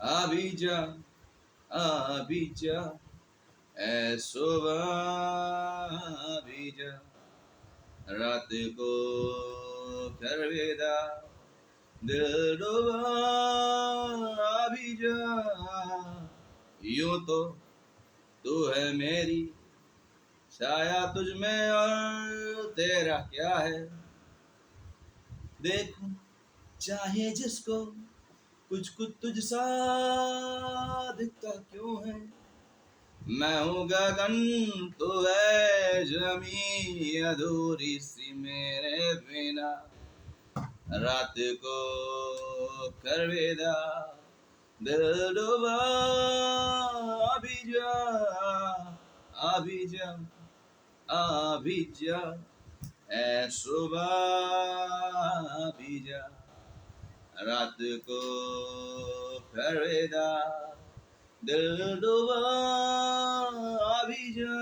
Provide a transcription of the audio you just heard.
अभी जा अभी जा ऐ सुबह अभी जा रात को कर विदा दिलरुबा अभी जा यूं तो तू है मेरी छाया तुझ में और तेरा क्या है देखूं चाहे जिसको कुछ कुछ तुझसा दिखता क्यों है मैं हूँ गगन तू है जमी अधूरी सी मेरे बिना रात को कर विदा दिलरुबा अभी जा अभी जा अभी जा ऐ सुबह अभी जा रात को कर विदा दिलरुबा अभी जा